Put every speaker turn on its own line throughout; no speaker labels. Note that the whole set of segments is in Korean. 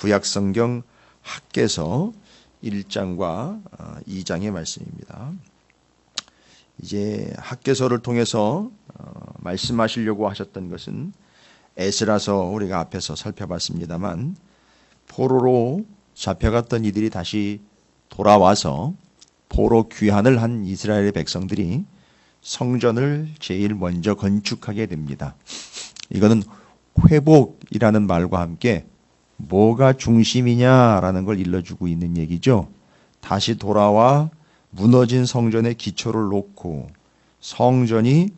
구약성경 학개서 1장과 2장의 말씀입니다. 이제 학개서를 통해서 말씀하시려고 하셨던 것은 에스라서 우리가 앞에서 살펴봤습니다만 포로로 잡혀갔던 이들이 다시 돌아와서 포로 귀환을 한 이스라엘의 백성들이 성전을 제일 먼저 건축하게 됩니다. 이거는 회복이라는 말과 함께 뭐가 중심이냐라는 걸 일러주고 있는 얘기죠. 다시 돌아와 무너진 성전의 기초를 놓고 성전이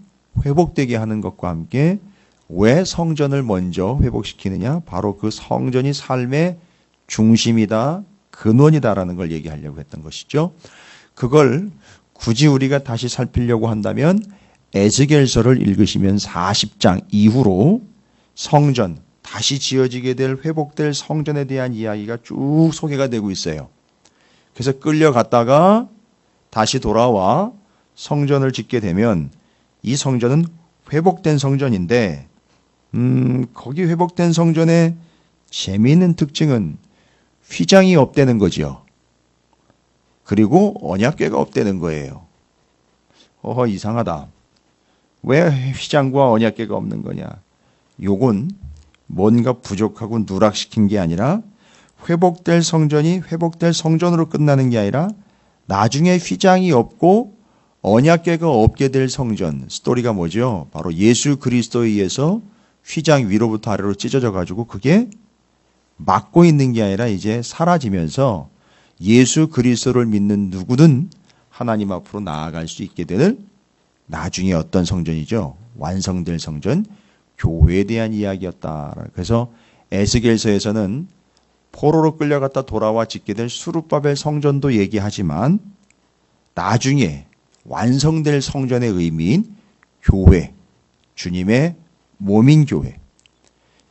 회복되게 하는 것과 함께 왜 성전을 먼저 회복시키느냐? 바로 그 성전이 삶의 중심이다, 근원이다라는 걸 얘기하려고 했던 것이죠. 그걸 굳이 우리가 다시 살피려고 한다면 에스겔서를 읽으시면 40장 이후로 성전, 다시 지어지게 될 회복될 성전에 대한 이야기가 쭉 소개가 되고 있어요. 그래서 끌려갔다가 다시 돌아와 성전을 짓게 되면 이 성전은 회복된 성전인데 거기 회복된 성전의 재미있는 특징은 휘장이 없다는 거죠. 그리고 언약궤가 없다는 거예요. 이상하다. 왜 휘장과 언약궤가 없는 거냐? 요건 뭔가 부족하고 누락시킨 게 아니라 회복될 성전이 회복될 성전으로 끝나는 게 아니라 나중에 휘장이 없고 언약궤가 없게 될 성전, 스토리가 뭐죠? 바로 예수 그리스도에 의해서 휘장 위로부터 아래로 찢어져 가지고 그게 막고 있는 게 아니라 이제 사라지면서 예수 그리스도를 믿는 누구든 하나님 앞으로 나아갈 수 있게 되는 나중에 어떤 성전이죠? 완성될 성전, 교회에 대한 이야기였다. 그래서 에스겔서에서는 포로로 끌려갔다 돌아와 짓게 될 수룹바벨 성전도 얘기하지만 나중에 완성될 성전의 의미인 교회, 주님의 몸인 교회,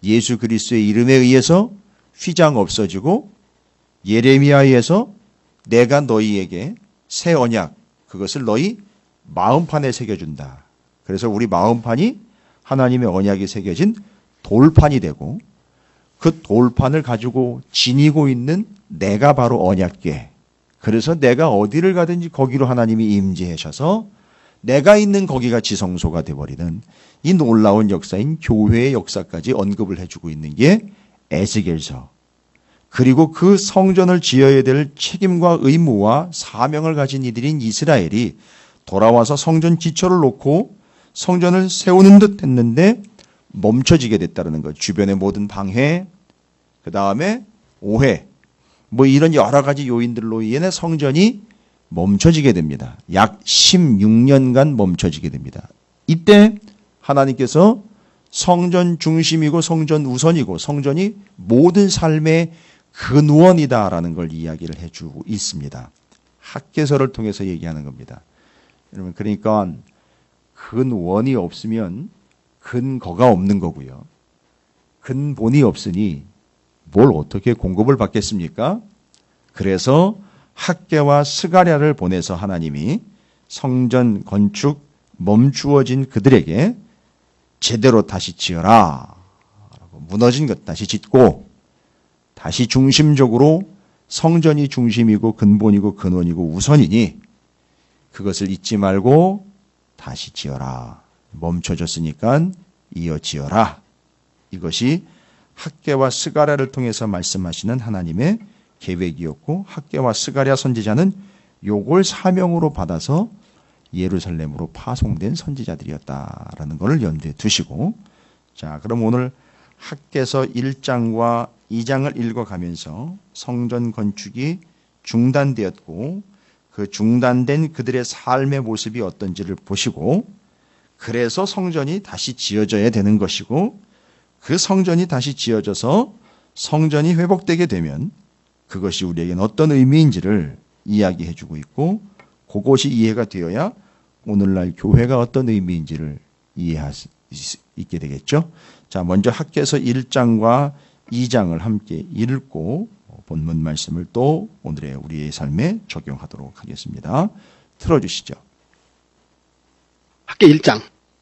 예수 그리스도의 이름에 의해서 휘장 없어지고 예레미야에서 내가 너희에게 새 언약, 그것을 너희 마음판에 새겨준다. 그래서 우리 마음판이 하나님의 언약이 새겨진 돌판이 되고 그 돌판을 가지고 지니고 있는 내가 바로 언약궤. 그래서 내가 어디를 가든지 거기로 하나님이 임재하셔서 내가 있는 거기가 지성소가 되어버리는 이 놀라운 역사인 교회의 역사까지 언급을 해주고 있는 게 에스겔서. 그리고 그 성전을 지어야 될 책임과 의무와 사명을 가진 이들인 이스라엘이 돌아와서 성전 기초를 놓고 성전을 세우는 듯 했는데 멈춰지게 됐다는 것. 주변의 모든 방해, 그 다음에 오해, 이런 여러 가지 요인들로 인해 성전이 멈춰지게 됩니다. 약 16년간 멈춰지게 됩니다. 이때 하나님께서 성전 중심이고 성전 우선이고 성전이 모든 삶의 근원이다라는 걸 이야기를 해주고 있습니다. 학개서를 통해서 얘기하는 겁니다. 여러분, 그러니까 근원이 없으면 근거가 없는 거고요. 근본이 없으니 뭘 어떻게 공급을 받겠습니까? 그래서 학개와 스가랴를 보내서 하나님이 성전 건축 멈추어진 그들에게 제대로 다시 지어라. 무너진 것 다시 짓고 다시 중심적으로 성전이 중심이고 근본이고 근원이고 우선이니 그것을 잊지 말고 다시 지어라. 멈춰졌으니까 이어 지어라. 이것이 학개와 스가랴를 통해서 말씀하시는 하나님의 계획이었고 학개와 스가랴 선지자는 요걸 사명으로 받아서 예루살렘으로 파송된 선지자들이었다라는 것을 염두에 두시고, 자, 그럼 오늘 학개서 1장과 2장을 읽어가면서 성전 건축이 중단되었고 그 중단된 그들의 삶의 모습이 어떤지를 보시고, 그래서 성전이 다시 지어져야 되는 것이고 그 성전이 다시 지어져서 성전이 회복되게 되면 그것이 우리에게는 어떤 의미인지를 이야기해 주고 있고, 그것이 이해가 되어야 오늘날 교회가 어떤 의미인지를 이해할 수 있게 되겠죠. 자, 먼저 학개서 1장과 2장을 함께 읽고 본문 말씀을 또 오늘의 우리의 삶에 적용하도록 하겠습니다. 틀어주시죠.
학개 1장.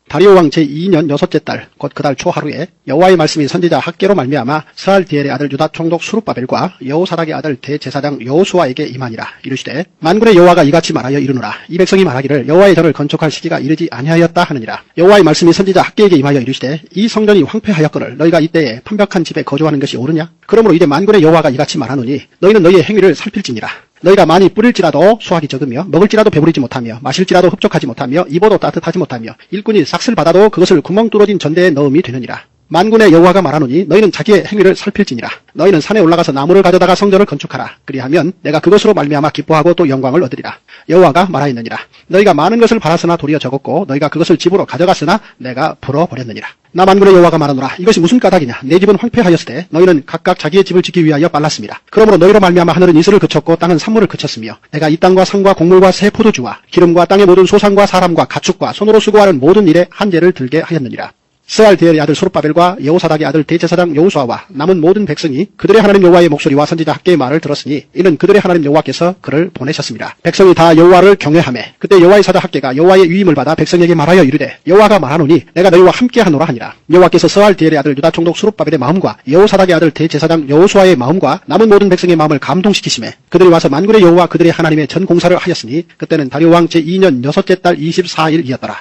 다리오 왕 제2년 여섯째 달 곧 그 달 초하루에 여호와의 말씀이 선지자 학개로 말미암아 스알디엘의 아들 유다 총독 수룹바벨과 여호사닥의 아들 대제사장 여호수아에게 임하니라. 이르시되 만군의 여호와가 이같이 말하여 이르노라. 이 백성이 말하기를 여호와의 전을 건축할 시기가 이르지 아니하였다 하느니라. 여호와의 말씀이 선지자 학개에게 임하여 이르시되 이 성전이 황폐하였거늘 너희가 이때에 판벽한 집에 거주하는 것이 옳으냐? 그러므로 이제 만군의 여호와가 이같이 말하노니 너희는 너희의 행위를 살필지니라. 너희가 많이 뿌릴지라도 수확이 적으며 먹을지라도 배부르지 못하며 마실지라도 흡족하지 못하며 입어도 따뜻하지 못하며 일꾼이 삭슬 받아도 그것을 구멍 뚫어진 전대에 넣음이 되느니라. 만군의 여호와가 말하노니 너희는 자기의 행위를 살필지니라. 너희는 산에 올라가서 나무를 가져다가 성전을 건축하라. 그리하면 내가 그것으로 말미암아 기뻐하고 또 영광을 얻으리라. 여호와가 말하였느니라. 너희가 많은 것을 바랐으나 도리어 적었고 너희가 그것을 집으로 가져갔으나 내가 풀어버렸느니라. 나 만군의 여호와가 말하노라. 이것이 무슨 까닭이냐? 내 집은 황폐하였으되 너희는 각각 자기의 집을 짓기 위하여 빨랐습니다. 그러므로 너희로 말미암아 하늘은 이슬을 그쳤고 땅은 산물을 그쳤으며 내가 이 땅과 산과 곡물과 새 포도주와 기름과 땅의 모든 소산과 사람과 가축과 손으로 수고하는 모든 일에 한재를 들게 하였느니라. 스알디엘의 아들 수룹바벨과 여호사닥의 아들 대제사장 여호수아와 남은 모든 백성이 그들의 하나님 여호와의 목소리와 선지자 학개의 말을 들었으니 이는 그들의 하나님 여호와께서 그를 보내셨습니다. 백성이 다 여호와를 경외하매 그때 여호와의 사자 학개가 여호와의 위임을 받아 백성에게 말하여 이르되 여호와가 말하노니 내가 너희와 함께하노라 하니라. 여호와께서 스알디엘의 아들 유다 총독 수룹바벨의 마음과 여호사닥의 아들 대제사장 여호수아의 마음과 남은 모든 백성의 마음을 감동시키시매 그들이 와서 만군의 여호와 그들의 하나님의 전 공사를 하였으니 그때는 다리오 왕 제2년 여섯째 달 24일이었더라.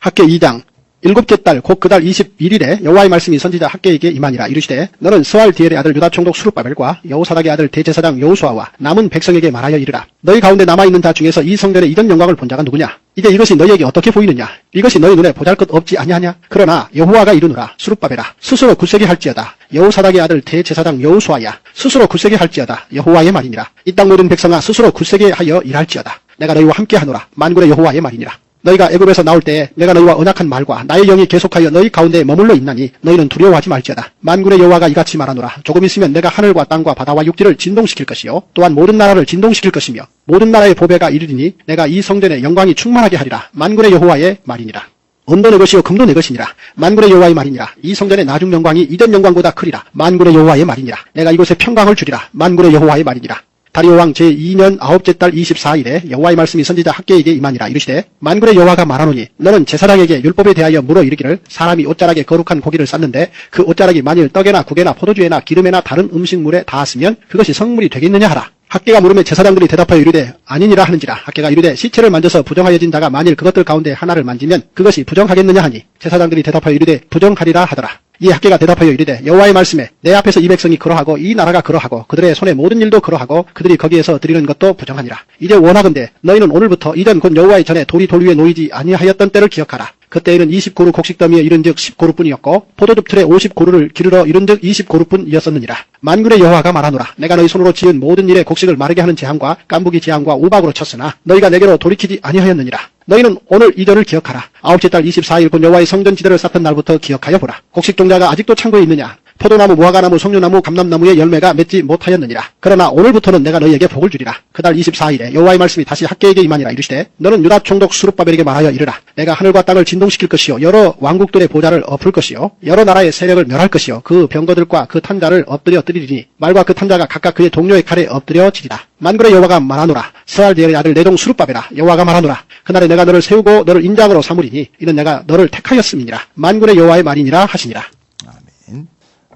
학개 2장 일곱째 달 곧 그 달 21일에 여호와의 말씀이 선지자 학개에게 임하니라. 이르시되 너는 스알디엘의 아들 유다 총독 수룹바벨과 여호사닥의 아들 대제사장 여호수아와 남은 백성에게 말하여 이르라. 너희 가운데 남아있는 자 중에서 이 성전의 이전 영광을 본 자가 누구냐? 이제 이것이 너희에게 어떻게 보이느냐? 이것이 너희 눈에 보잘것없지 아니하냐? 그러나 여호와가 이르노라. 수룹바벨아 스스로 굳세게 할지어다. 여호사닥의 아들 대제사장 여호수아야 스스로 굳세게 할지어다. 여호와의 말이니라. 이 땅 모든 백성아 스스로 굳세게 하여 일할지어다. 내가 너희와 함께하노라. 만군의 여호와의 말이니라. 너희가 애굽에서 나올 때에 내가 너희와 언약한 말과 나의 영이 계속하여 너희 가운데에 머물러 있나니 너희는 두려워하지 말지어다. 만군의 여호와가 이같이 말하노라. 조금 있으면 내가 하늘과 땅과 바다와 육지를 진동시킬 것이요 또한 모든 나라를 진동시킬 것이며 모든 나라의 보배가 이르리니 내가 이 성전의 영광이 충만하게 하리라. 만군의 여호와의 말이니라. 은도 내 것이요 금도 내 것이니라. 만군의 여호와의 말이니라. 이 성전의 나중 영광이 이전 영광보다 크리라. 만군의 여호와의 말이니라. 내가 이곳에 평강을 주리라. 만군의 여호와의 말이니라. 다리오 왕 제2년 9째 달 24일에 여호와의 말씀이 선지자 학개에게 임하니라. 이르시되 만군의 여호와가 말하노니 너는 제사장에게 율법에 대하여 물어 이르기를 사람이 옷자락에 거룩한 고기를 쌌는데 그 옷자락이 만일 떡에나 국에나 포도주에나 기름에나 다른 음식물에 닿았으면 그것이 성물이 되겠느냐 하라. 학개가 물으면 제사장들이 대답하여 이르되 아니니라 하는지라. 학개가 이르되 시체를 만져서 부정하여진 자가 만일 그것들 가운데 하나를 만지면 그것이 부정하겠느냐 하니 제사장들이 대답하여 이르되 부정하리라 하더라. 이 학개가 대답하여 이르되 여호와의 말씀에 내 앞에서 이 백성이 그러하고 이 나라가 그러하고 그들의 손의 모든 일도 그러하고 그들이 거기에서 드리는 것도 부정하니라. 이제 원하건대 너희는 오늘부터 이전 곧 여호와의 전에 돌이 돌 위에 놓이지 아니하였던 때를 기억하라. 그때에는 20고루 곡식더미에 이른즉 10고루뿐이었고 포도즙 틀에 50고루를 기르러 이른즉 20고루뿐이었었느니라. 만군의 여호와가 말하노라. 내가 너희 손으로 지은 모든 일에 곡식을 마르게 하는 재앙과 깐부기 재앙과 우박으로 쳤으나 너희가 내게로 돌이키지 아니하였느니라. 너희는 오늘 이전을 기억하라. 9째 달 24일 곧 여호와의 성전 지대를 쌓던 날부터 기억하여 보라. 곡식 종자가 아직도 창고에 있느냐? 포도나무, 무화과나무, 석류나무, 감람나무의 열매가 맺지 못하였느니라. 그러나 오늘부터는 내가 너희에게 복을 주리라. 그 달 24일에 여호와의 말씀이 다시 학개에게 임하니라. 이르시되 너는 유다 총독 수룹바벨에게 말하여 이르라. 내가 하늘과 땅을 진동시킬 것이요 여러 왕국들의 보좌를 엎을 것이요 여러 나라의 세력을 멸할 것이요 그 병거들과 그 탄자를 엎드려 뜨리리니 말과 그 탄자가 각각 그의 동료의 칼에 엎드려지리라. 만군의 여호와가 말하노라. 스알디엘의 아들 내동 수룹바벨아 여호와가 말하노라. 그날에 내가 너를 세우고 너를 인장으로 삼으리니 이는 내가 너를 택하였음이니라. 만군의 여호와의 말이니라 하시니라.
아멘.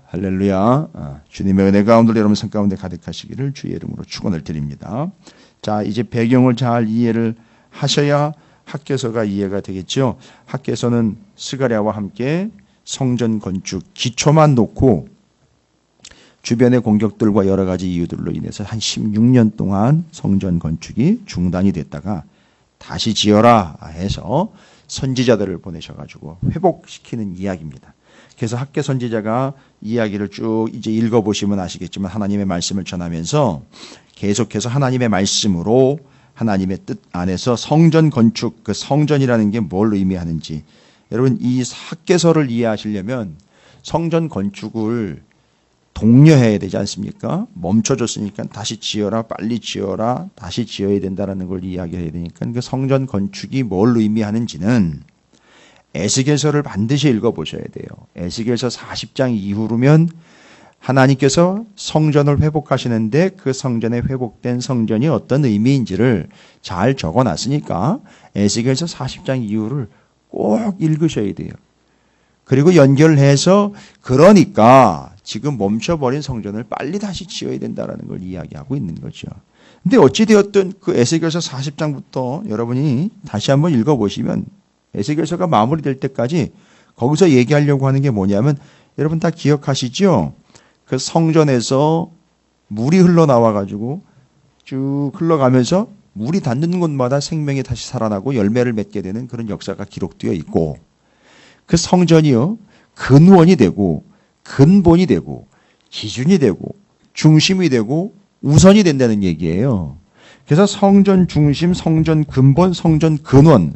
할렐루야. 주님의 은혜가 오늘 여러분 성 가운데 가득하시기를 주의 이름으로 축원을 드립니다. 자, 이제 배경을 잘 이해를 하셔야 학개서가 이해가 되겠죠. 학개서는 스가랴와 함께 성전 건축 기초만 놓고 주변의 공격들과 여러 가지 이유들로 인해서 한 16년 동안 성전 건축이 중단이 됐다가 다시 지어라 해서 선지자들을 보내셔가지고 회복시키는 이야기입니다. 그래서 학개 선지자가 이야기를 쭉 이제 읽어보시면 아시겠지만 하나님의 말씀을 전하면서 계속해서 하나님의 말씀으로 하나님의 뜻 안에서 성전 건축, 그 성전이라는 게 뭘 의미하는지 여러분 이 학개서를 이해하시려면 성전 건축을 독려해야 되지 않습니까? 멈춰졌으니까 다시 지어라, 빨리 지어라, 다시 지어야 된다는 걸 이야기해야 되니까 그 성전 건축이 뭘 의미하는지는 에스겔서를 반드시 읽어보셔야 돼요. 에스겔서 40장 이후로면 하나님께서 성전을 회복하시는데 그 성전에 회복된 성전이 어떤 의미인지를 잘 적어놨으니까 에스겔서 40장 이후를 꼭 읽으셔야 돼요. 그리고 연결해서 그러니까 지금 멈춰버린 성전을 빨리 다시 지어야 된다는 걸 이야기하고 있는 거죠. 근데 어찌되었든 그 에스겔서 40장부터 여러분이 다시 한번 읽어보시면 에스겔서가 마무리될 때까지 거기서 얘기하려고 하는 게 뭐냐면 여러분 다 기억하시죠? 그 성전에서 물이 흘러나와가지고 쭉 흘러가면서 물이 닿는 곳마다 생명이 다시 살아나고 열매를 맺게 되는 그런 역사가 기록되어 있고 그 성전이요 근원이 되고 근본이 되고 기준이 되고 중심이 되고 우선이 된다는 얘기예요. 그래서 성전 중심, 성전 근본, 성전 근원,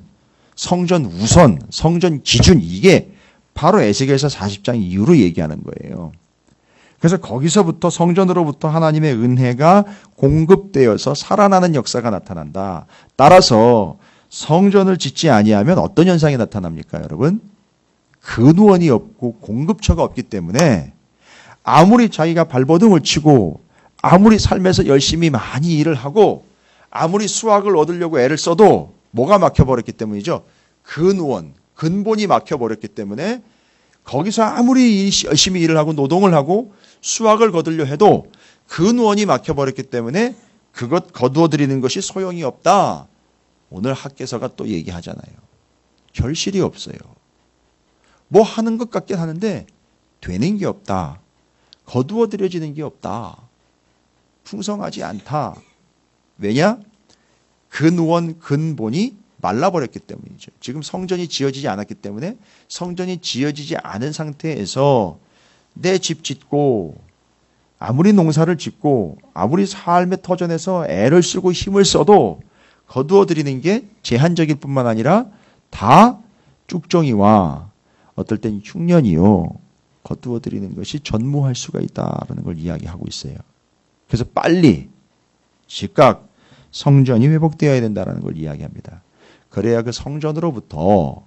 성전 우선, 성전 기준 이게 바로 에스겔서 40장 이후로 얘기하는 거예요. 그래서 거기서부터 성전으로부터 하나님의 은혜가 공급되어서 살아나는 역사가 나타난다. 따라서 성전을 짓지 아니하면 어떤 현상이 나타납니까, 여러분? 근원이 없고 공급처가 없기 때문에 아무리 자기가 발버둥을 치고 아무리 삶에서 열심히 많이 일을 하고 아무리 수확을 얻으려고 애를 써도 뭐가 막혀버렸기 때문이죠. 근원, 근본이 막혀버렸기 때문에 거기서 아무리 열심히 일을 하고 노동을 하고 수확을 거두려 해도 근원이 막혀버렸기 때문에 그것 거두어드리는 것이 소용이 없다. 오늘 학개서가 또 얘기하잖아요. 결실이 없어요. 뭐 하는 것 같긴 하는데 되는 게 없다. 거두어들여지는 게 없다. 풍성하지 않다. 왜냐? 근원, 근본이 말라버렸기 때문이죠. 지금 성전이 지어지지 않았기 때문에 성전이 지어지지 않은 상태에서 내 집 짓고 아무리 농사를 짓고 아무리 삶의 터전에서 애를 쓰고 힘을 써도 거두어들이는 게 제한적일 뿐만 아니라 다 쭉정이와 어떨 땐 흉년이요. 거두어들이는 것이 전무할 수가 있다는 걸 이야기하고 있어요. 그래서 빨리 즉각 성전이 회복되어야 된다는 걸 이야기합니다. 그래야 그 성전으로부터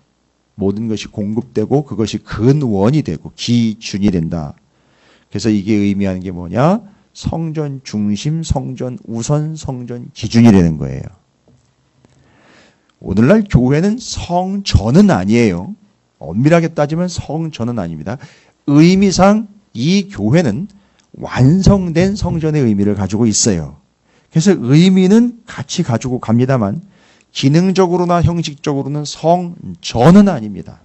모든 것이 공급되고 그것이 근원이 되고 기준이 된다. 그래서 이게 의미하는 게 뭐냐? 성전 중심, 성전 우선, 성전 기준이 되는 거예요. 오늘날 교회는 성전은 아니에요. 엄밀하게 따지면 성전은 아닙니다. 의미상 이 교회는 완성된 성전의 의미를 가지고 있어요. 그래서 의미는 같이 가지고 갑니다만 기능적으로나 형식적으로는 성전은 아닙니다.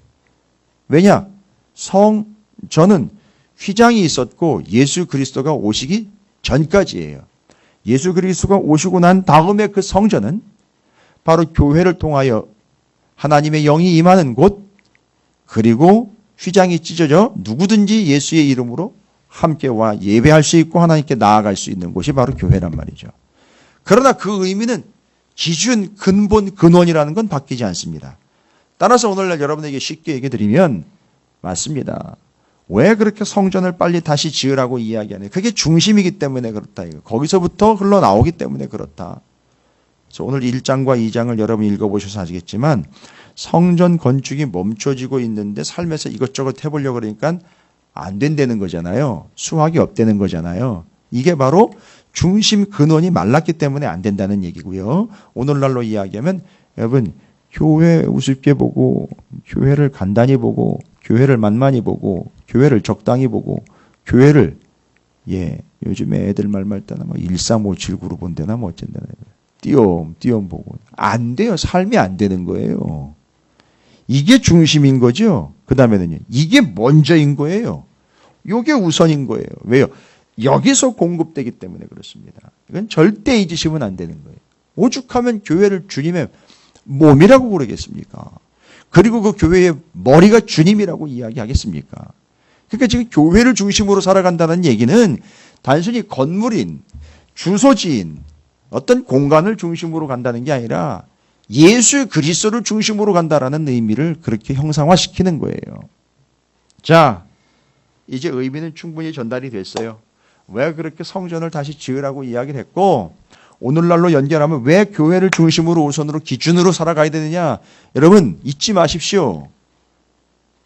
왜냐? 성전은 휘장이 있었고 예수 그리스도가 오시기 전까지예요. 예수 그리스도가 오시고 난 다음에 그 성전은 바로 교회를 통하여 하나님의 영이 임하는 곳, 그리고 휘장이 찢어져 누구든지 예수의 이름으로 함께 와 예배할 수 있고 하나님께 나아갈 수 있는 곳이 바로 교회란 말이죠. 그러나 그 의미는 기준, 근본, 근원이라는 건 바뀌지 않습니다. 따라서 오늘날 여러분에게 쉽게 얘기 드리면 맞습니다. 왜 그렇게 성전을 빨리 다시 지으라고 이야기하냐. 그게 중심이기 때문에 그렇다. 거기서부터 흘러나오기 때문에 그렇다. 그래서 오늘 1장과 2장을 여러분 읽어보셔서 아시겠지만 성전 건축이 멈춰지고 있는데 삶에서 이것저것 해보려고 그러니까 안 된다는 거잖아요. 수확이 없다는 거잖아요. 이게 바로 중심 근원이 말랐기 때문에 안 된다는 얘기고요. 오늘날로 이야기하면 여러분 교회 우습게 보고 교회를 간단히 보고 교회를 만만히 보고 교회를 적당히 보고 교회를 요즘에 애들 말말 때나 뭐 13579로 본대나 뭐 어쩐다나 띄엄 보고 안 돼요. 삶이 안 되는 거예요. 이게 중심인 거죠. 그 다음에는요. 이게 먼저인 거예요. 이게 우선인 거예요. 왜요? 여기서 공급되기 때문에 그렇습니다. 이건 절대 잊으시면 안 되는 거예요. 오죽하면 교회를 주님의 몸이라고 그러겠습니까? 그리고 그 교회의 머리가 주님이라고 이야기하겠습니까? 그러니까 지금 교회를 중심으로 살아간다는 얘기는 단순히 건물인, 주소지인, 어떤 공간을 중심으로 간다는 게 아니라 예수 그리스도를 중심으로 간다라는 의미를 그렇게 형상화시키는 거예요. 자, 이제 의미는 충분히 전달이 됐어요. 왜 그렇게 성전을 다시 지으라고 이야기를 했고 오늘날로 연결하면 왜 교회를 중심으로 우선으로 기준으로 살아가야 되느냐. 여러분 잊지 마십시오.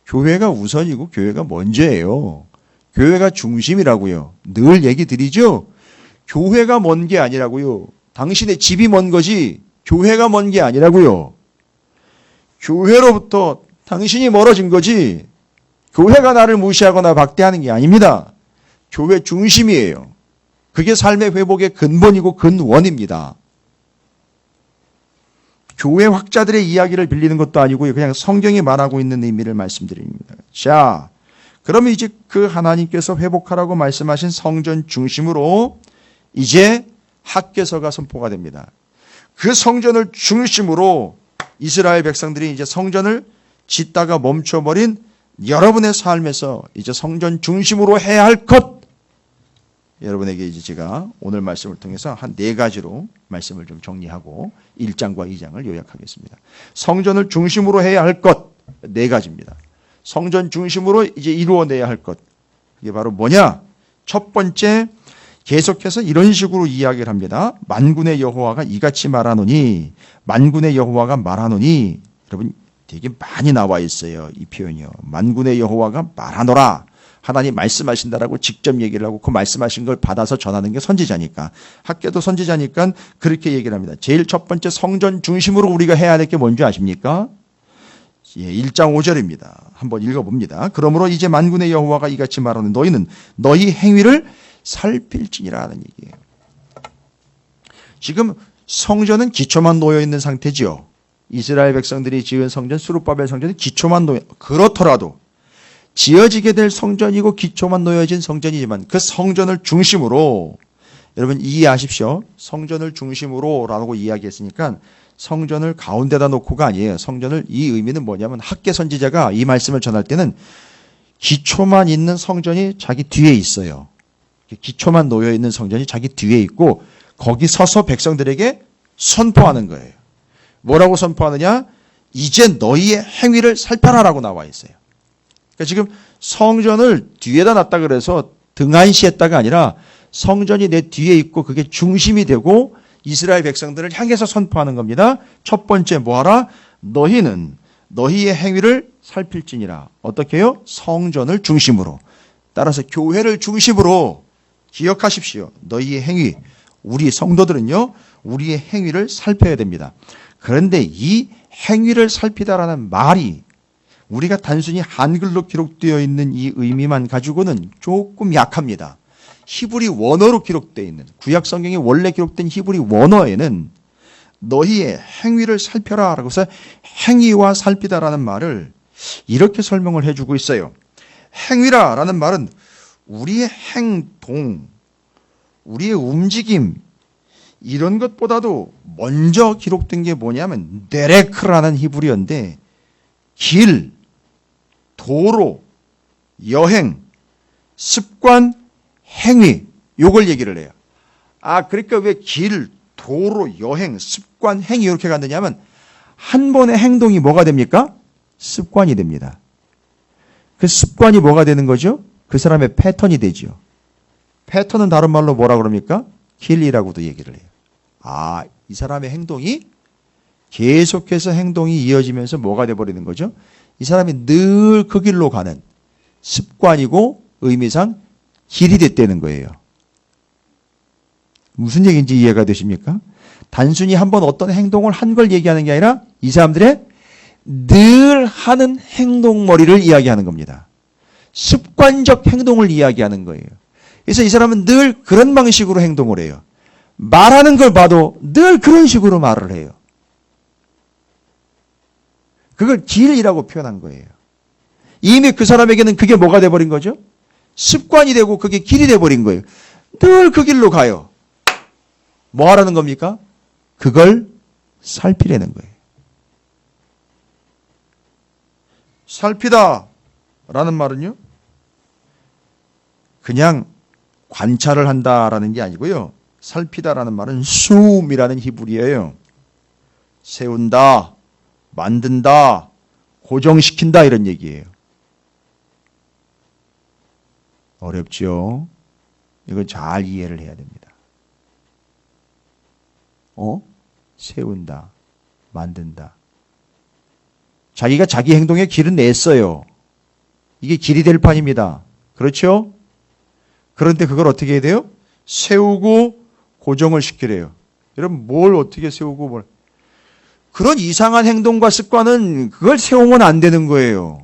교회가 우선이고 교회가 먼저예요. 교회가 중심이라고요. 늘 얘기 드리죠. 교회가 먼 게 아니라고요. 당신의 집이 먼 거지 교회가 먼 게 아니라고요. 교회로부터 당신이 멀어진 거지 교회가 나를 무시하거나 박대하는 게 아닙니다. 교회 중심이에요. 그게 삶의 회복의 근본이고 근원입니다. 교회 학자들의 이야기를 빌리는 것도 아니고요. 그냥 성경이 말하고 있는 의미를 말씀드립니다. 자, 그러면 이제 그 하나님께서 회복하라고 말씀하신 성전 중심으로 이제 학개서가 선포가 됩니다. 그 성전을 중심으로 이스라엘 백성들이 이제 성전을 짓다가 멈춰버린 여러분의 삶에서 이제 성전 중심으로 해야 할 것, 여러분에게 이제 제가 오늘 말씀을 통해서 한 4가지로 말씀을 좀 정리하고 1장과 2장을 요약하겠습니다. 성전을 중심으로 해야 할 것 4가지입니다. 성전 중심으로 이제 이루어내야 할 것. 이게 바로 뭐냐? 첫 번째, 계속해서 이런 식으로 이야기를 합니다. 만군의 여호와가 이같이 말하노니, 만군의 여호와가 말하노니, 여러분 되게 많이 나와 있어요. 이 표현이요. 만군의 여호와가 말하노라. 하나님 말씀하신다라고 직접 얘기를 하고 그 말씀하신 걸 받아서 전하는 게 선지자니까. 학교도 선지자니까 그렇게 얘기를 합니다. 제일 첫 번째 성전 중심으로 우리가 해야 될 게 뭔지 아십니까? 예, 1장 5절입니다. 한번 읽어봅니다. 그러므로 이제 만군의 여호와가 이같이 말하는 너희는 너희 행위를 살필지니라 하는 얘기예요. 지금 성전은 기초만 놓여 있는 상태지요. 이스라엘 백성들이 지은 성전 스룹바벨 성전은 기초만 놓여 그렇더라도 지어지게 될 성전이고 기초만 놓여진 성전이지만 그 성전을 중심으로 여러분 이해하십시오. 성전을 중심으로 라고 이야기했으니까 성전을 가운데다 놓고가 아니에요. 성전을 이 의미는 뭐냐면 학개 선지자가 이 말씀을 전할 때는 기초만 있는 성전이 자기 뒤에 있어요. 기초만 놓여 있는 성전이 자기 뒤에 있고 거기 서서 백성들에게 선포하는 거예요. 뭐라고 선포하느냐? 이제 너희의 행위를 살펴라라고 나와 있어요. 그러니까 지금 성전을 뒤에다 놨다 그래서 등한시했다가 아니라 성전이 내 뒤에 있고 그게 중심이 되고 이스라엘 백성들을 향해서 선포하는 겁니다. 첫 번째 뭐하라? 너희는 너희의 행위를 살필지니라. 어떻게 해요? 성전을 중심으로. 따라서 교회를 중심으로 기억하십시오. 너희의 행위. 우리 성도들은요. 우리의 행위를 살펴야 됩니다. 그런데 이 행위를 살피다라는 말이 우리가 단순히 한글로 기록되어 있는 이 의미만 가지고는 조금 약합니다. 히브리 원어로 기록되어 있는 구약 성경에 원래 기록된 히브리 원어에는 너희의 행위를 살펴라 라고 해서 행위와 살피다라는 말을 이렇게 설명을 해주고 있어요. 행위라라는 말은 우리의 행동, 우리의 움직임 이런 것보다도 먼저 기록된 게 뭐냐면 데레크라는 히브리어인데 길, 도로, 여행, 습관, 행위 요걸 얘기를 해요. 아 그러니까 왜 길, 도로, 여행, 습관, 행위 이렇게 갔느냐면 한 번의 행동이 뭐가 됩니까? 습관이 됩니다. 그 습관이 뭐가 되는 거죠? 그 사람의 패턴이 되죠. 패턴은 다른 말로 뭐라 그럽니까? 길이라고도 얘기를 해요. 아, 이 사람의 행동이 계속해서 행동이 이어지면서 뭐가 돼버리는 거죠? 이 사람이 늘 그 길로 가는 습관이고 의미상 길이 됐다는 거예요. 무슨 얘기인지 이해가 되십니까? 단순히 한번 어떤 행동을 한 걸 얘기하는 게 아니라 이 사람들의 늘 하는 행동머리를 이야기하는 겁니다. 습관적 행동을 이야기하는 거예요. 그래서 이 사람은 늘 그런 방식으로 행동을 해요. 말하는 걸 봐도 늘 그런 식으로 말을 해요. 그걸 길이라고 표현한 거예요. 이미 그 사람에게는 그게 뭐가 돼버린 거죠? 습관이 되고 그게 길이 돼버린 거예요. 늘 그 길로 가요. 뭐 하라는 겁니까? 그걸 살피려는 거예요. 살피다 라는 말은요. 그냥 관찰을 한다라는 게 아니고요. 살피다라는 말은 수음이라는 히브리어예요. 세운다, 만든다, 고정시킨다 이런 얘기예요. 어렵죠? 이걸 잘 이해를 해야 됩니다. 세운다, 만든다. 자기가 자기 행동에 길은 냈어요. 이게 길이 될 판입니다. 그렇죠? 그런데 그걸 어떻게 해야 돼요? 세우고 고정을 시키래요. 여러분 뭘 어떻게 세우고 뭘? 그런 이상한 행동과 습관은 그걸 세우면 안 되는 거예요.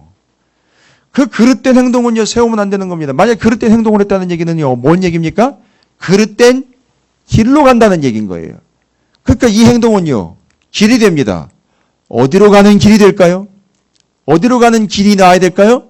그 그릇된 행동은요, 세우면 안 되는 겁니다. 만약 그릇된 행동을 했다는 얘기는요, 뭔 얘기입니까? 그릇된 길로 간다는 얘기인 거예요. 그러니까 이 행동은요, 길이 됩니다. 어디로 가는 길이 될까요? 어디로 가는 길이 나와야 될까요?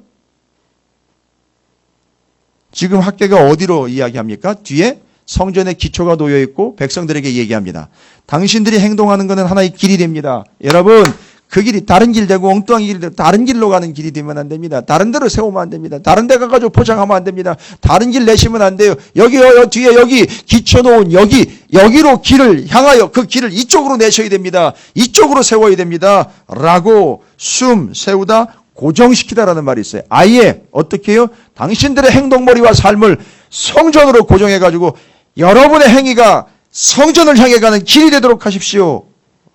지금 학계가 어디로 이야기합니까? 뒤에 성전의 기초가 놓여 있고 백성들에게 얘기합니다. 당신들이 행동하는 것은 하나의 길이 됩니다. 여러분, 그 길이 다른 길 되고 엉뚱한 길이 되고 다른 길로 가는 길이 되면 안 됩니다. 다른 데로 세우면 안 됩니다. 다른 데 가가지고 포장하면 안 됩니다. 다른 길 내시면 안 돼요. 여기요, 뒤에 여기 기초 놓은 여기로 길을 향하여 그 길을 이쪽으로 내셔야 됩니다. 이쪽으로 세워야 됩니다. 라고 세우다 고정시키다라는 말이 있어요. 아예 어떻게 해요? 당신들의 행동머리와 삶을 성전으로 고정해가지고 여러분의 행위가 성전을 향해 가는 길이 되도록 하십시오.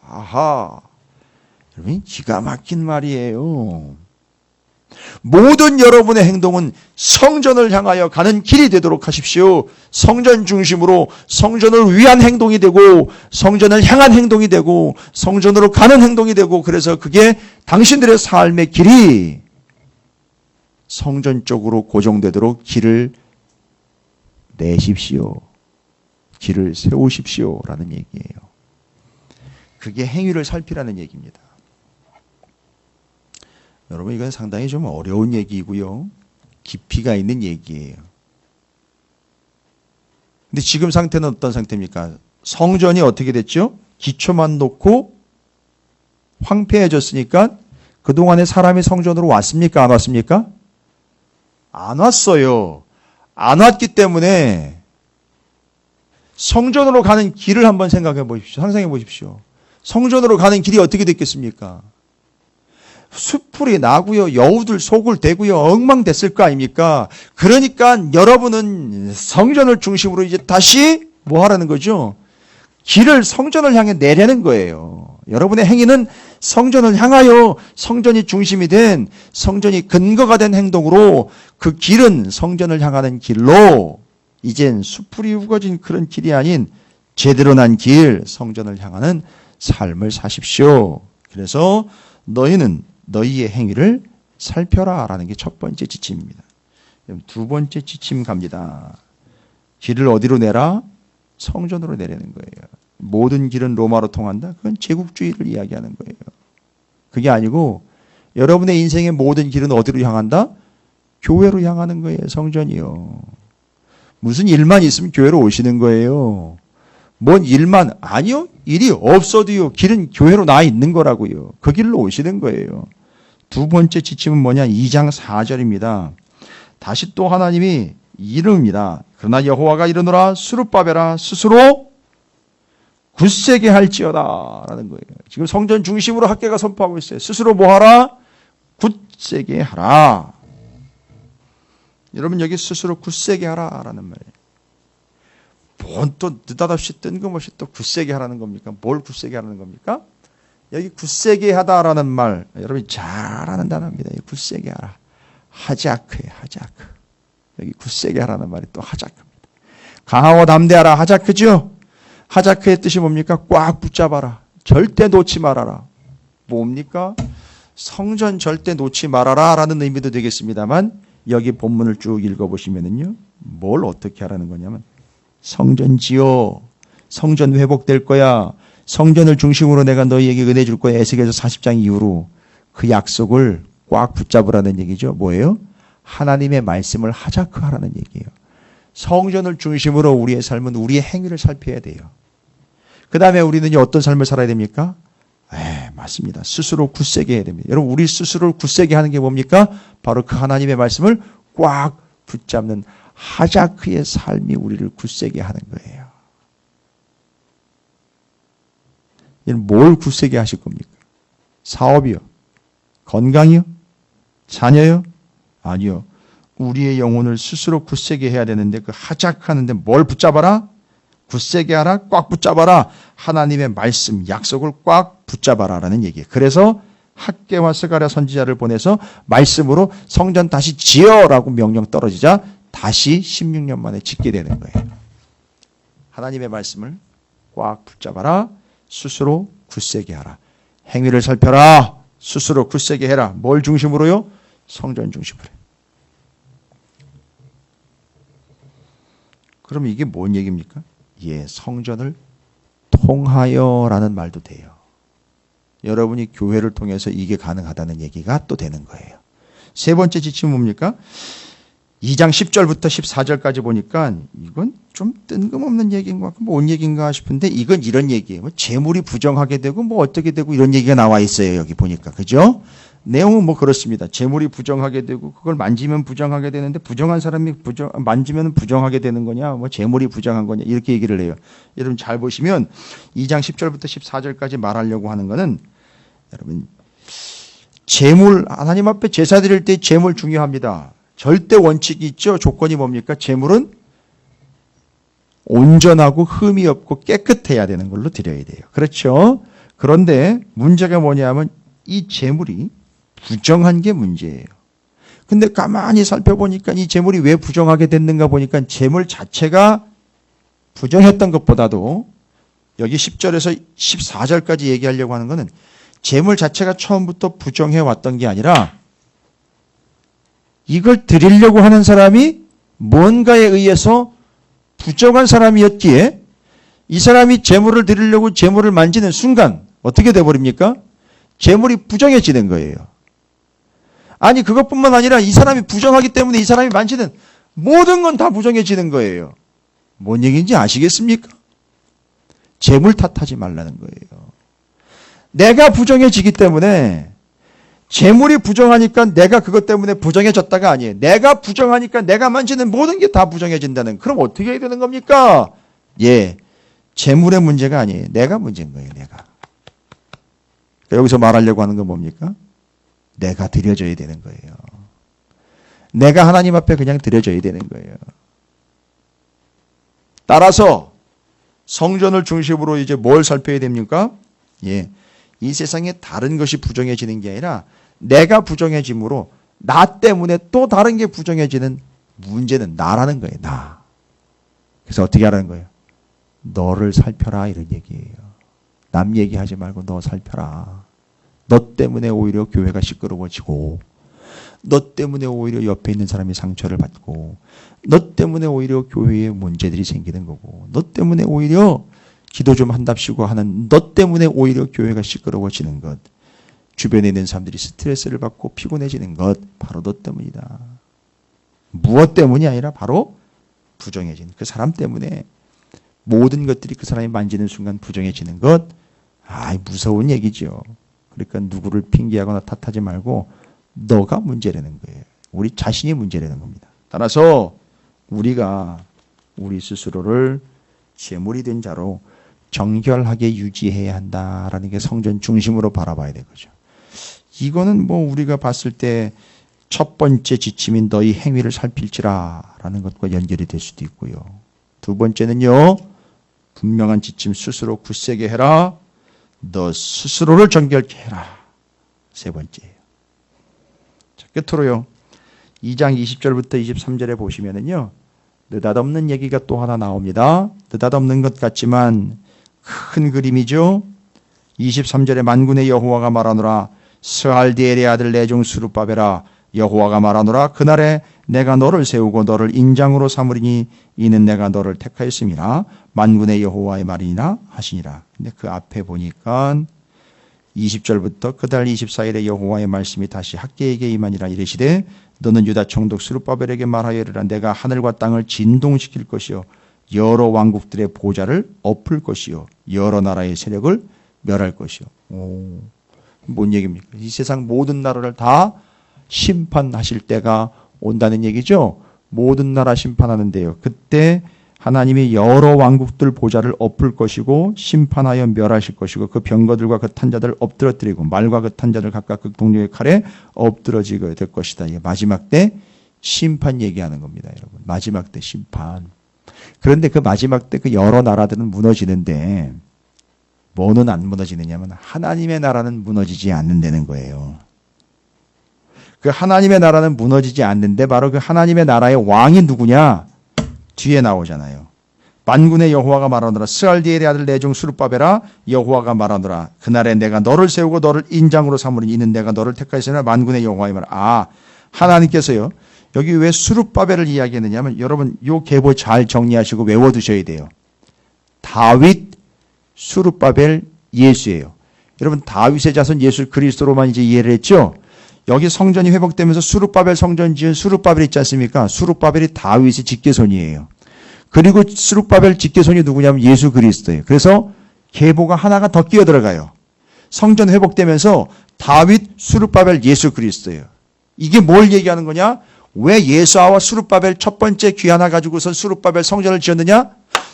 아하. 여러분, 기가 막힌 말이에요. 모든 여러분의 행동은 성전을 향하여 가는 길이 되도록 하십시오. 성전 중심으로 성전을 위한 행동이 되고 성전을 향한 행동이 되고 성전으로 가는 행동이 되고 그래서 그게 당신들의 삶의 길이 성전 쪽으로 고정되도록 길을 내십시오. 길을 세우십시오. 라는 얘기예요. 그게 행위를 살피라는 얘기입니다. 여러분, 이건 상당히 좀 어려운 얘기이고요. 깊이가 있는 얘기예요. 근데 지금 상태는 어떤 상태입니까? 성전이 어떻게 됐죠? 기초만 놓고 황폐해졌으니까 그동안에 사람이 성전으로 왔습니까? 안 왔습니까? 안 왔어요. 안 왔기 때문에 성전으로 가는 길을 한번 생각해 보십시오. 상상해 보십시오. 성전으로 가는 길이 어떻게 됐겠습니까? 수풀이 나고요. 여우들 속을 대고요. 엉망됐을 거 아닙니까? 그러니까 여러분은 성전을 중심으로 이제 다시 뭐 하라는 거죠? 길을 성전을 향해 내려는 거예요. 여러분의 행위는 성전을 향하여 성전이 중심이 된 성전이 근거가 된 행동으로 그 길은 성전을 향하는 길로 이젠 수풀이 우거진 그런 길이 아닌 제대로 난 길, 성전을 향하는 삶을 사십시오. 그래서 너희는 너희의 행위를 살펴라 라는 게 첫 번째 지침입니다. 두 번째 지침 갑니다. 길을 어디로 내라? 성전으로 내려는 거예요. 모든 길은 로마로 통한다? 그건 제국주의를 이야기하는 거예요. 그게 아니고 여러분의 인생의 모든 길은 어디로 향한다? 교회로 향하는 거예요. 성전이요. 무슨 일만 있으면 교회로 오시는 거예요. 뭔 일만 아니요. 일이 없어도요. 길은 교회로 나 있는 거라고요. 그 길로 오시는 거예요. 두 번째 지침은 뭐냐? 2장 4절입니다. 다시 또 하나님이 이릅니다. 그러나 여호와가 이르노라 스룹바벨아 스스로 굳세게 할지어다 라는 거예요. 지금 성전 중심으로 학계가 선포하고 있어요. 스스로 뭐 하라? 굳세게 하라. 여러분 여기 스스로 굳세게 하라 라는 말이에요. 뭔 또 느닷없이 뜬금없이 또 굳세게 하라는 겁니까? 뭘 굳세게 하라는 겁니까? 여기 굳세게 하다라는 말 여러분이 잘 아는 단어입니다. 굳세게 하라. 하자크예요. 하자크. 여기 굳세게 하라는 말이 또 하자크입니다. 강하고 담대하라. 하자크죠? 하자크의 뜻이 뭡니까? 꽉 붙잡아라. 절대 놓지 말아라. 뭡니까? 성전 절대 놓지 말아라 라는 의미도 되겠습니다만 여기 본문을 쭉 읽어보시면은요. 뭘 어떻게 하라는 거냐면 성전 지어. 성전 회복될 거야. 성전을 중심으로 내가 너희에게 은혜 줄 거야. 에스겔서 40장 이후로 그 약속을 꽉 붙잡으라는 얘기죠. 뭐예요? 하나님의 말씀을 하자크하라는 얘기예요. 성전을 중심으로 우리의 삶은 우리의 행위를 살펴야 돼요. 그 다음에 우리는 어떤 삶을 살아야 됩니까? 맞습니다. 스스로 굳세게 해야 됩니다. 여러분 우리 스스로를 굳세게 하는 게 뭡니까? 바로 그 하나님의 말씀을 꽉 붙잡는 하자크의 삶이 우리를 굳세게 하는 거예요. 뭘 굳세게 하실 겁니까? 사업이요? 건강이요? 자녀요? 아니요. 우리의 영혼을 스스로 굳세게 해야 되는데 그 하자크하는데 뭘 붙잡아라? 굳세게 하라? 꽉 붙잡아라. 하나님의 말씀, 약속을 꽉 붙잡아라 라는 얘기예요. 그래서 학개와 스가랴 선지자를 보내서 말씀으로 성전 다시 지어라고 명령 떨어지자 다시 16년 만에 짓게 되는 거예요. 하나님의 말씀을 꽉 붙잡아라. 스스로 굳세게 하라. 행위를 살펴라. 스스로 굳세게 해라. 뭘 중심으로요? 성전 중심으로. 그럼 이게 뭔 얘기입니까? 예, 성전을 통하여라는 말도 돼요. 여러분이 교회를 통해서 이게 가능하다는 얘기가 또 되는 거예요. 세 번째 지침은 뭡니까? 2장 10절부터 14절까지 보니까 이건 좀 뜬금없는 얘기인가, 뭔 얘기인가 싶은데 이건 이런 얘기예요. 뭐 재물이 부정하게 되고 뭐 어떻게 되고 이런 얘기가 나와 있어요. 여기 보니까. 그죠? 내용은 뭐 그렇습니다. 재물이 부정하게 되고 그걸 만지면 부정하게 되는데 부정한 사람이 만지면 부정하게 되는 거냐, 뭐 재물이 부정한 거냐 이렇게 얘기를 해요. 여러분 잘 보시면 2장 10절부터 14절까지 말하려고 하는 거는 여러분 재물, 하나님 앞에 제사 드릴 때 재물 중요합니다. 절대 원칙이 있죠. 조건이 뭡니까? 재물은 온전하고 흠이 없고 깨끗해야 되는 걸로 드려야 돼요. 그렇죠? 그런데 문제가 뭐냐면 이 재물이 부정한 게 문제예요. 근데 가만히 살펴보니까 이 재물이 왜 부정하게 됐는가 보니까 재물 자체가 부정했던 것보다도 여기 10절에서 14절까지 얘기하려고 하는 것은 재물 자체가 처음부터 부정해 왔던 게 아니라 이걸 드리려고 하는 사람이 뭔가에 의해서 부정한 사람이었기에 이 사람이 재물을 드리려고 재물을 만지는 순간 어떻게 돼버립니까? 재물이 부정해지는 거예요. 아니 그것뿐만 아니라 이 사람이 부정하기 때문에 이 사람이 만지는 모든 건 다 부정해지는 거예요. 뭔 얘기인지 아시겠습니까? 재물 탓하지 말라는 거예요. 내가 부정해지기 때문에 재물이 부정하니까 내가 그것 때문에 부정해졌다가 아니에요. 내가 부정하니까 내가 만지는 모든 게 다 부정해진다는. 그럼 어떻게 해야 되는 겁니까? 예, 재물의 문제가 아니에요. 내가 문제인 거예요. 내가. 여기서 말하려고 하는 건 뭡니까? 내가 드려져야 되는 거예요. 내가 하나님 앞에 그냥 드려져야 되는 거예요. 따라서 성전을 중심으로 이제 뭘 살펴야 됩니까? 예, 이 세상에 다른 것이 부정해지는 게 아니라 내가 부정해짐으로 나 때문에 또 다른 게 부정해지는 문제는 나라는 거예요. 나. 그래서 어떻게 하라는 거예요? 너를 살펴라 이런 얘기예요. 남 얘기하지 말고 너 살펴라. 너 때문에 오히려 교회가 시끄러워지고 너 때문에 오히려 옆에 있는 사람이 상처를 받고 너 때문에 오히려 교회에 문제들이 생기는 거고 너 때문에 오히려 기도 좀 한답시고 하는 너 때문에 오히려 교회가 시끄러워지는 것, 주변에 있는 사람들이 스트레스를 받고 피곤해지는 것 바로 너 때문이다. 무엇 때문이 아니라 바로 부정해진 그 사람 때문에 모든 것들이 그 사람이 만지는 순간 부정해지는 것. 무서운 얘기죠. 그러니까 누구를 핑계하거나 탓하지 말고 너가 문제라는 거예요. 우리 자신이 문제라는 겁니다. 따라서 우리가 우리 스스로를 재물이 된 자로 정결하게 유지해야 한다라는 게 성전 중심으로 바라봐야 되거죠. 이거는 뭐 우리가 봤을 때 첫 번째 지침인 너희 행위를 살필지라라는 것과 연결이 될 수도 있고요. 두 번째는요. 분명한 지침 스스로 굳세게 해라. 너 스스로를 정결케 해라. 세 번째예요. 자, 끝으로요. 2장 20절부터 23절에 보시면은요. 느닷없는 얘기가 또 하나 나옵니다. 느닷없는 것 같지만 큰 그림이죠. 23절에 만군의 여호와가 말하노라. 스알디엘의 아들 내중 스룹바벨아 여호와가 말하노라. 그날에 내가 너를 세우고 너를 인장으로 삼으리니 이는 내가 너를 택하였음이라. 만군의 여호와의 말이니라 하시니라. 근데 그 앞에 보니까 20절부터 그달 24일에 여호와의 말씀이 다시 학개에게 임하니라. 이르시되 너는 유다 총독 스룹바벨에게 말하여 이르라. 내가 하늘과 땅을 진동시킬 것이요 여러 왕국들의 보좌를 엎을 것이요 여러 나라의 세력을 멸할 것이요. 뭔 얘기입니까? 이 세상 모든 나라를 다 심판하실 때가 온다는 얘기죠. 모든 나라 심판하는데요. 그때 하나님이 여러 왕국들 보좌를 엎을 것이고 심판하여 멸하실 것이고 그 병거들과 그 탄자들을 엎드러뜨리고 말과 그 탄자들 각각 그 동료의 칼에 엎드러지게 될 것이다. 이게 마지막 때 심판 얘기하는 겁니다, 여러분. 마지막 때 심판. 그런데 그 마지막 때 그 여러 나라들은 무너지는데 뭐는 안 무너지느냐면 하나님의 나라는 무너지지 않는다는 거예요. 그 하나님의 나라는 무너지지 않는데 바로 그 하나님의 나라의 왕이 누구냐? 뒤에 나오잖아요. 만군의 여호와가 말하노라. 스알디엘의 아들 내 종 수룹바벨아, 여호와가 말하노라. 그날에 내가 너를 세우고 너를 인장으로 삼으리니 이는 내가 너를 택하였으나 만군의 여호와의 말. 하나님께서요. 여기 왜 수룹바벨을 이야기했느냐면 여러분 요 계보 잘 정리하시고 외워두셔야 돼요. 다윗, 수룹바벨, 예수예요. 여러분 다윗의 자손 예수 그리스도로만 이제 이해를 했죠. 여기 성전이 회복되면서 수룹바벨 성전 지은 수룹바벨 있지 않습니까? 수룹바벨이 다윗의 직계손이에요. 그리고 수룹바벨 직계손이 누구냐면 예수 그리스도예요. 그래서 계보가 하나가 더 끼어 들어가요. 성전 회복되면서 다윗, 수룹바벨, 예수 그리스도예요. 이게 뭘 얘기하는 거냐? 왜 예수아와 수룹바벨 첫 번째 귀 하나 가지고선 수룹바벨 성전을 지었느냐?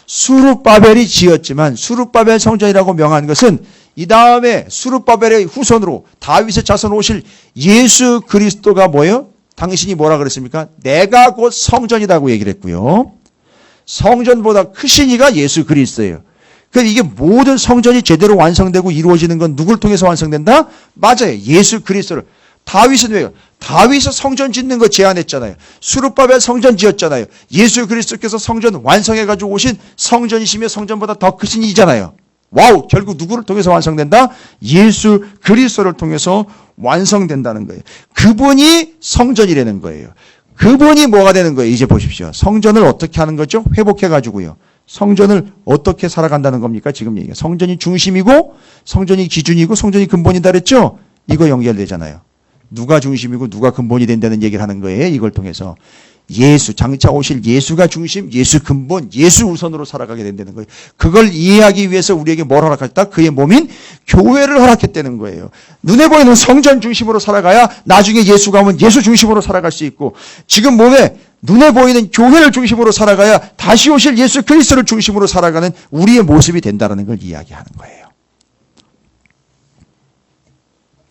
수룹바벨이 지었지만 수룹바벨 성전이라고 명한 것은 이 다음에 수룹바벨의 후손으로 다윗의 자손 오실 예수 그리스도가 뭐예요? 당신이 뭐라 그랬습니까? 내가 곧 성전이라고 얘기를 했고요. 성전보다 크신 이가 예수 그리스도예요. 그러니까 이게 모든 성전이 제대로 완성되고 이루어지는 건 누굴 통해서 완성된다? 맞아요. 예수 그리스도를. 다윗은 왜요? 다윗은 성전 짓는 거 제안했잖아요. 수룹바벨 성전 지었잖아요. 예수 그리스도께서 성전 완성해가지고 오신 성전이시며 성전보다 더 크신 이잖아요. 와우! 결국 누구를 통해서 완성된다? 예수 그리스도를 통해서 완성된다는 거예요. 그분이 성전이라는 거예요. 그분이 뭐가 되는 거예요? 이제 보십시오. 성전을 어떻게 하는 거죠? 회복해가지고요. 성전을 어떻게 살아간다는 겁니까? 지금 얘기가. 성전이 중심이고 성전이 기준이고 성전이 근본이다 그랬죠? 이거 연결되잖아요. 누가 중심이고 누가 근본이 된다는 얘기를 하는 거예요. 이걸 통해서. 예수, 장차 오실 예수가 중심, 예수 근본, 예수 우선으로 살아가게 된다는 거예요. 그걸 이해하기 위해서 우리에게 뭘 허락했다? 그의 몸인 교회를 허락했다는 거예요. 눈에 보이는 성전 중심으로 살아가야 나중에 예수가 오면 예수 중심으로 살아갈 수 있고 지금 몸에 눈에 보이는 교회를 중심으로 살아가야 다시 오실 예수 그리스도를 중심으로 살아가는 우리의 모습이 된다는 걸 이야기하는 거예요.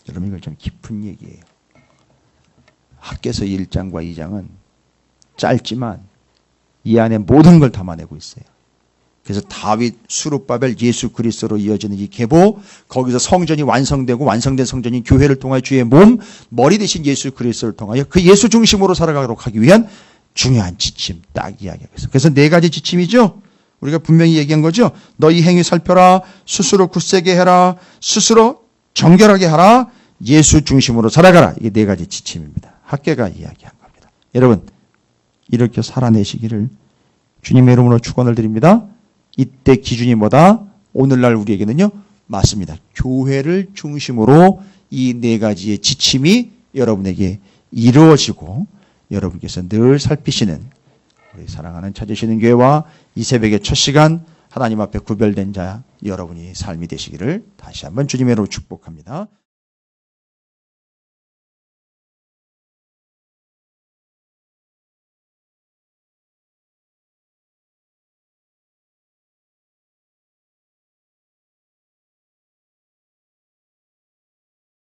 여러분 이걸 좀 깊은 얘기예요. 학개서 1장과 2장은 짧지만 이 안에 모든 걸 담아내고 있어요. 그래서 다윗, 수룹바벨, 예수 그리스도로 이어지는 이 계보, 거기서 성전이 완성되고 완성된 성전이 교회를 통하여 주의 몸, 머리 대신 예수 그리스도를 통하여 그 예수 중심으로 살아가도록 하기 위한 중요한 지침 딱 이야기하고 있어요. 그래서 네 가지 지침이죠. 우리가 분명히 얘기한 거죠. 너희 행위 살펴라, 스스로 굳세게 해라, 스스로 정결하게 하라, 예수 중심으로 살아가라. 이게 네 가지 지침입니다. 학계가 이야기한 겁니다. 여러분 이렇게 살아내시기를 주님의 이름으로 축원을 드립니다. 이때 기준이 뭐다? 오늘날 우리에게는요. 맞습니다. 교회를 중심으로 이 네 가지의 지침이 여러분에게 이루어지고 여러분께서 늘 살피시는 우리 사랑하는 찾으시는 교회와 이 새벽의 첫 시간 하나님 앞에 구별된 자 여러분이 삶이 되시기를 다시 한번 주님의 이름으로 축복합니다.